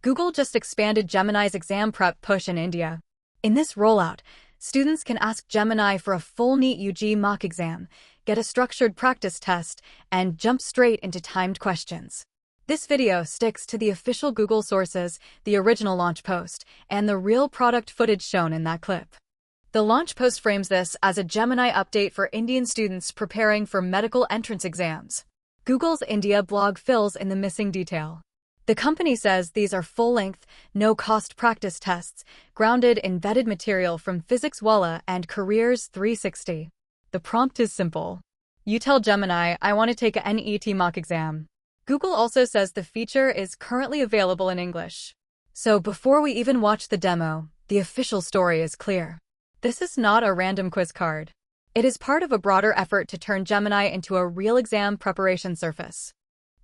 Google just expanded Gemini's exam prep push in India. In this rollout, students can ask Gemini for a full NEET UG mock exam, get a structured practice test, and jump straight into timed questions. This video sticks to the official Google sources, the original launch post, and the real product footage shown in that clip. The launch post frames this as a Gemini update for Indian students preparing for medical entrance exams. Google's India blog fills in the missing detail. The company says these are full-length, no-cost practice tests, grounded in vetted material from Physics Wallah and Careers360. The prompt is simple. You tell Gemini, I want to take a NEET mock exam. Google also says the feature is currently available in English. So before we even watch the demo, the official story is clear. This is not a random quiz card. It is part of a broader effort to turn Gemini into a real exam preparation surface.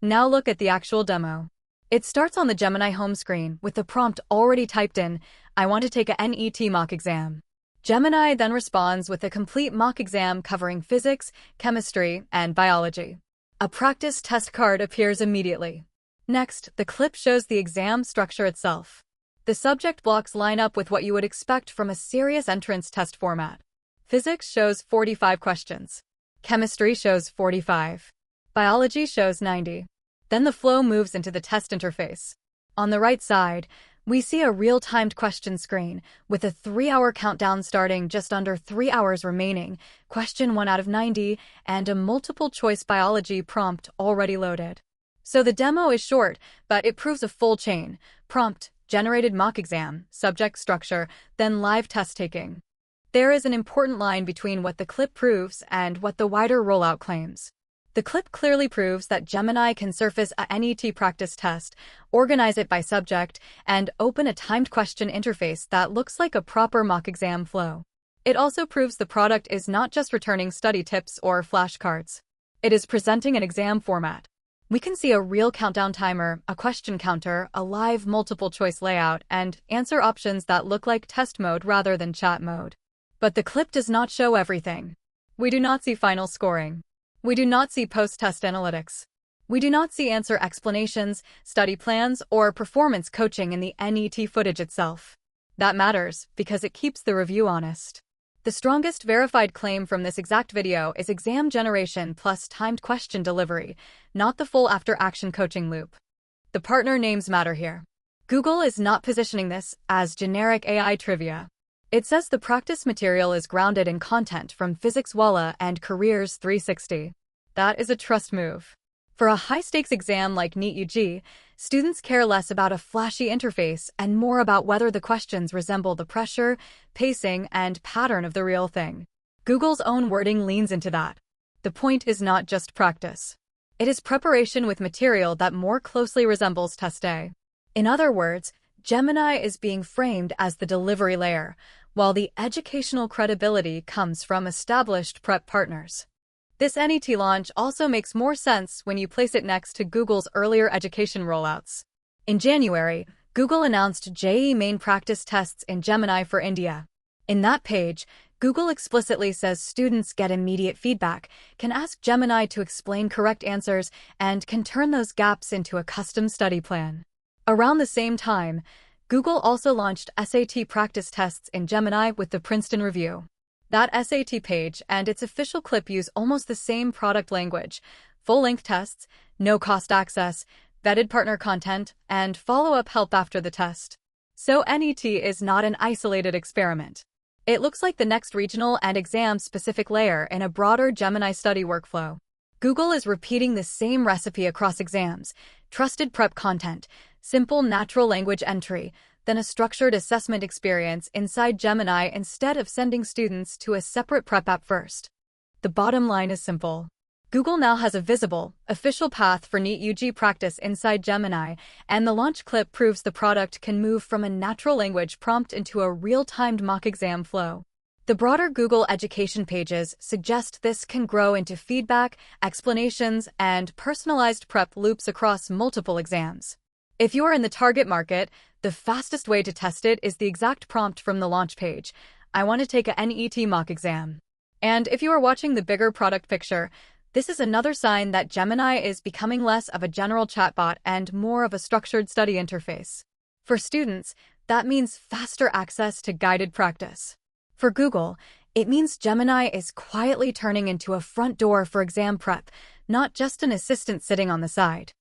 Now look at the actual demo. It starts on the Gemini home screen with the prompt already typed in, I want to take a NEET mock exam. Gemini then responds with a complete mock exam covering physics, chemistry, and biology. A practice test card appears immediately. Next, the clip shows the exam structure itself. The subject blocks line up with what you would expect from a serious entrance test format. Physics shows 45 questions. Chemistry shows 45. Biology shows 90. Then the flow moves into the test interface. On the right side, we see a real-timed question screen with a 3-hour countdown starting just under 3 hours remaining, question 1 out of 90, and a multiple-choice biology prompt already loaded. So the demo is short, but it proves a full chain. Prompt, generated mock exam, subject structure, then live test taking. There is an important line between what the clip proves and what the wider rollout claims. The clip clearly proves that Gemini can surface a NEET practice test, organize it by subject, and open a timed question interface that looks like a proper mock exam flow. It also proves the product is not just returning study tips or flashcards. It is presenting an exam format. We can see a real countdown timer, a question counter, a live multiple-choice layout, and answer options that look like test mode rather than chat mode. But the clip does not show everything. We do not see final scoring. We do not see post-test analytics. We do not see answer explanations, study plans, or performance coaching in the NEET footage itself. That matters because it keeps the review honest. The strongest verified claim from this exact video is exam generation plus timed question delivery, not the full after-action coaching loop. The partner names matter here. Google is not positioning this as generic AI trivia. It says the practice material is grounded in content from Physics Wallah and Careers360. That is a trust move. For a high-stakes exam like NEET UG, students care less about a flashy interface and more about whether the questions resemble the pressure, pacing, and pattern of the real thing. Google's own wording leans into that. The point is not just practice. It is preparation with material that more closely resembles test day. In other words, Gemini is being framed as the delivery layer, while the educational credibility comes from established prep partners. This NEET launch also makes more sense when you place it next to Google's earlier education rollouts. In January, Google announced JEE main practice tests in Gemini for India. In that page, Google explicitly says students get immediate feedback, can ask Gemini to explain correct answers, and can turn those gaps into a custom study plan. Around the same time, Google also launched SAT practice tests in Gemini with the Princeton Review. That SAT page and its official clip use almost the same product language: full-length tests, no-cost access, vetted partner content, and follow-up help after the test. So NEET is not an isolated experiment. It looks like the next regional and exam-specific layer in a broader Gemini study workflow. Google is repeating the same recipe across exams: trusted prep content, simple natural language entry, then a structured assessment experience inside Gemini instead of sending students to a separate prep app first. The bottom line is simple. Google now has a visible, official path for NEET UG practice inside Gemini, and the launch clip proves the product can move from a natural language prompt into a real-timed mock exam flow. The broader Google education pages suggest this can grow into feedback, explanations, and personalized prep loops across multiple exams. If you are in the target market, the fastest way to test it is the exact prompt from the launch page: I want to take a NEET mock exam. And if you are watching the bigger product picture, this is another sign that Gemini is becoming less of a general chatbot and more of a structured study interface. For students, that means faster access to guided practice. For Google, it means Gemini is quietly turning into a front door for exam prep, not just an assistant sitting on the side.